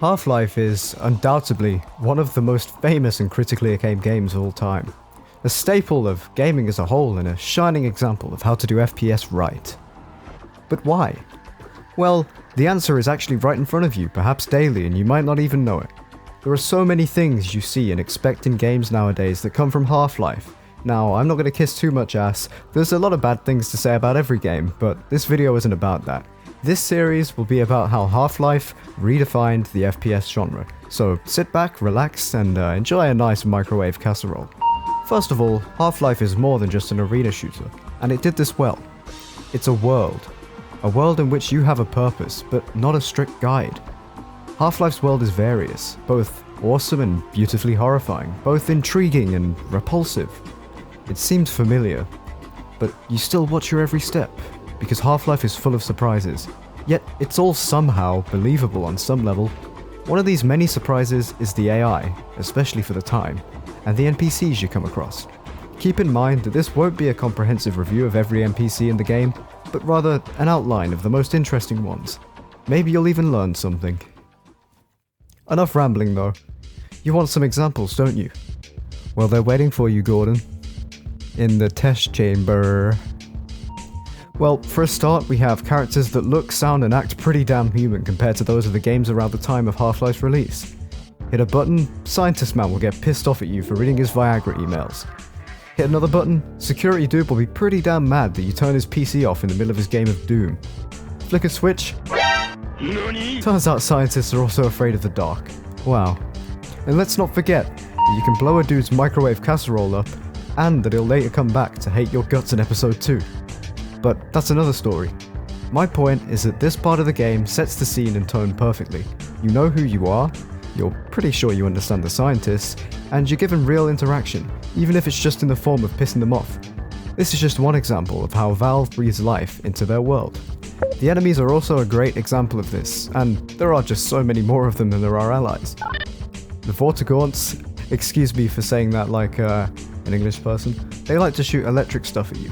Half-Life is undoubtedly one of the most famous and critically acclaimed games of all time. A staple of gaming as a whole and a shining example of how to do FPS right. But why? Well, the answer is actually right in front of you, perhaps daily, and you might not even know it. There are so many things you see and expect in games nowadays that come from Half-Life. Now, I'm not going to kiss too much ass, there's a lot of bad things to say about every game, but this video isn't about that. This series will be about how Half-Life redefined the FPS genre, so sit back, relax, and enjoy a nice microwave casserole. First of all, Half-Life is more than just an arena shooter, and it did this well. It's a world in which you have a purpose, but not a strict guide. Half-Life's world is various, both awesome and beautifully horrifying, both intriguing and repulsive. It seems familiar, but you still watch your every step, because Half-Life is full of surprises, yet it's all somehow believable on some level. One of these many surprises is the AI, especially for the time, and the NPCs you come across. Keep in mind that this won't be a comprehensive review of every NPC in the game, but rather an outline of the most interesting ones. Maybe you'll even learn something. Enough rambling though. You want some examples, don't you? Well, they're waiting for you, Gordon. In the test chamber. Well, for a start, we have characters that look, sound, and act pretty damn human compared to those of the games around the time of Half-Life's release. Hit a button, Scientist Man will get pissed off at you for reading his Viagra emails. Hit another button, Security Dude will be pretty damn mad that you turn his PC off in the middle of his game of Doom. Flick a switch. Turns out scientists are also afraid of the dark. Wow. And let's not forget that you can blow a dude's microwave casserole up, and that he'll later come back to hate your guts in episode 2. But that's another story. My point is that this part of the game sets the scene and tone perfectly. You know who you are, you're pretty sure you understand the scientists, and you're given real interaction, even if it's just in the form of pissing them off. This is just one example of how Valve breathes life into their world. The enemies are also a great example of this, and there are just so many more of them than there are allies. The Vortigaunts, excuse me for saying that like an English person, they like to shoot electric stuff at you.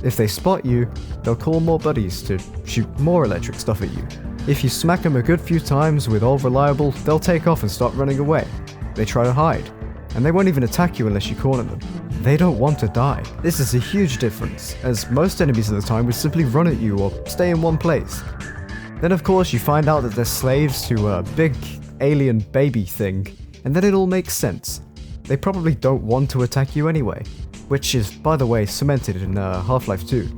If they spot you, they'll call more buddies to shoot more electric stuff at you. If you smack them a good few times with all reliable, they'll take off and start running away. They try to hide, and they won't even attack you unless you corner them. They don't want to die. This is a huge difference, as most enemies at the time would simply run at you or stay in one place. Then of course you find out that they're slaves to a big alien baby thing, and then it all makes sense. They probably don't want to attack you anyway. Which is, by the way, cemented in Half-Life 2.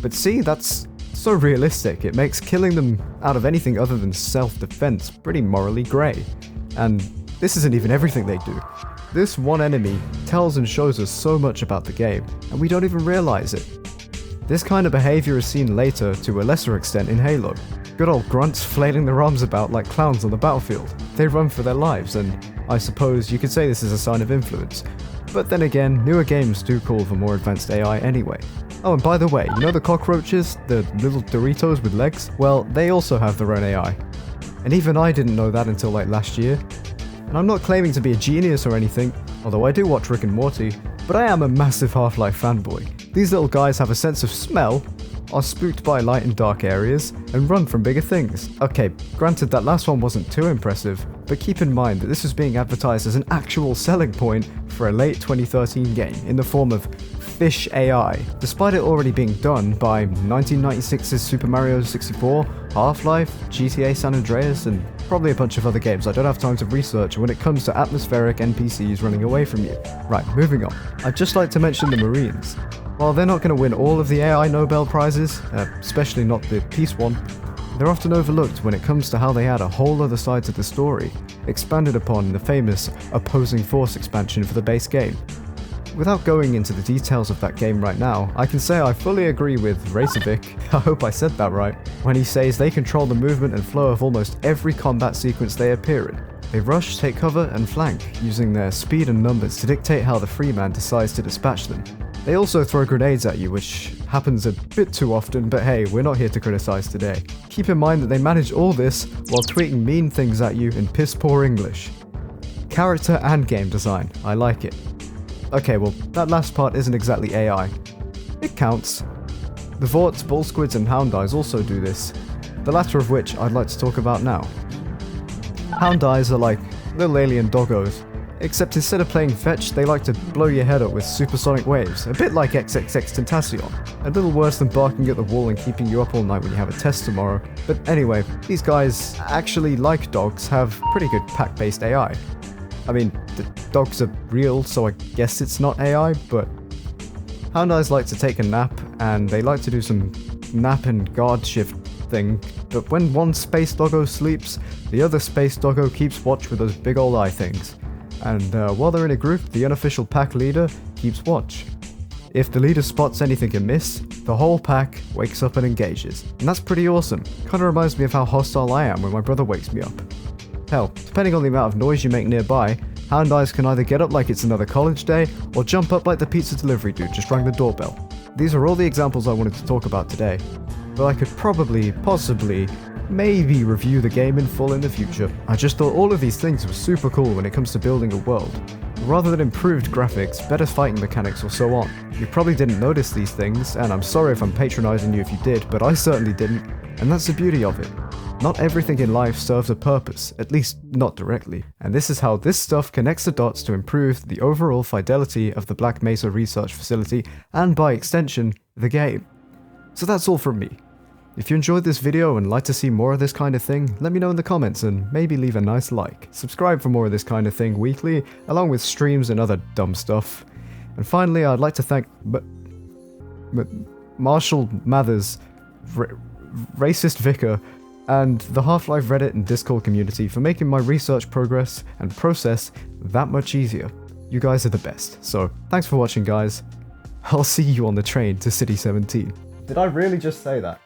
But see, that's so realistic, it makes killing them out of anything other than self-defense pretty morally grey. And this isn't even everything they do. This one enemy tells and shows us so much about the game, and we don't even realise it. This kind of behaviour is seen later to a lesser extent in Halo. Good old grunts flailing their arms about like clowns on the battlefield. They run for their lives, and I suppose you could say this is a sign of influence. But then again, newer games do call for more advanced AI anyway. Oh, and by the way, you know the cockroaches, the little Doritos with legs? Well, they also have their own AI. And even I didn't know that until like last year. And I'm not claiming to be a genius or anything, although I do watch Rick and Morty, but I am a massive Half-Life fanboy. These little guys have a sense of smell, are spooked by light and dark areas, and run from bigger things. Okay, granted that last one wasn't too impressive, but keep in mind that this was being advertised as an actual selling point for a late 2013 game in the form of Fish AI, despite it already being done by 1996's Super Mario 64, Half-Life, GTA San Andreas, and probably a bunch of other games I don't have time to research when it comes to atmospheric NPCs running away from you. Right, moving on. I'd just like to mention the Marines. While they're not going to win all of the AI Nobel Prizes, especially not the Peace one, they're often overlooked when it comes to how they add a whole other side to the story, expanded upon in the famous Opposing Force expansion for the base game. Without going into the details of that game right now, I can say I fully agree with Racevic, I hope I said that right, when he says they control the movement and flow of almost every combat sequence they appear in. They rush, take cover, and flank, using their speed and numbers to dictate how the free man decides to dispatch them. They also throw grenades at you, which happens a bit too often, but hey, we're not here to criticize today. Keep in mind that they manage all this while tweeting mean things at you in piss-poor English. Character and game design, I like it. Okay, well, that last part isn't exactly AI. It counts. The Vorts, Bull Squids, and Hound Eyes also do this, the latter of which I'd like to talk about now. Hound eyes are like little alien doggos, except instead of playing fetch, they like to blow your head up with supersonic waves, a bit like XXX Tentacion. A little worse than barking at the wall and keeping you up all night when you have a test tomorrow. But anyway, these guys, actually like dogs, have pretty good pack-based AI. I mean, the dogs are real, so I guess it's not AI, but Hound eyes like to take a nap, and they like to do some nap and guard shift thing, but when one space doggo sleeps, the other space doggo keeps watch with those big old eye things. And while they're in a group, the unofficial pack leader keeps watch. If the leader spots anything amiss, the whole pack wakes up and engages. And that's pretty awesome. Kinda reminds me of how hostile I am when my brother wakes me up. Hell, depending on the amount of noise you make nearby, Hound eyes can either get up like it's another college day, or jump up like the pizza delivery dude just rang the doorbell. These are all the examples I wanted to talk about today, but I could probably, possibly, maybe review the game in full in the future. I just thought all of these things were super cool when it comes to building a world. Rather than improved graphics, better fighting mechanics or so on. You probably didn't notice these things, and I'm sorry if I'm patronizing you if you did, but I certainly didn't, and that's the beauty of it. Not everything in life serves a purpose, at least not directly, and this is how this stuff connects the dots to improve the overall fidelity of the Black Mesa research facility, and by extension, the game. So that's all from me. If you enjoyed this video and like to see more of this kind of thing, let me know in the comments and maybe leave a nice like. Subscribe for more of this kind of thing weekly, along with streams and other dumb stuff. And finally, I'd like to thank Marshall Mathers, Racist Vicar, and the Half-Life Reddit and Discord community for making my research progress and process that much easier. You guys are the best, so thanks for watching guys. I'll see you on the train to City 17. Did I really just say that?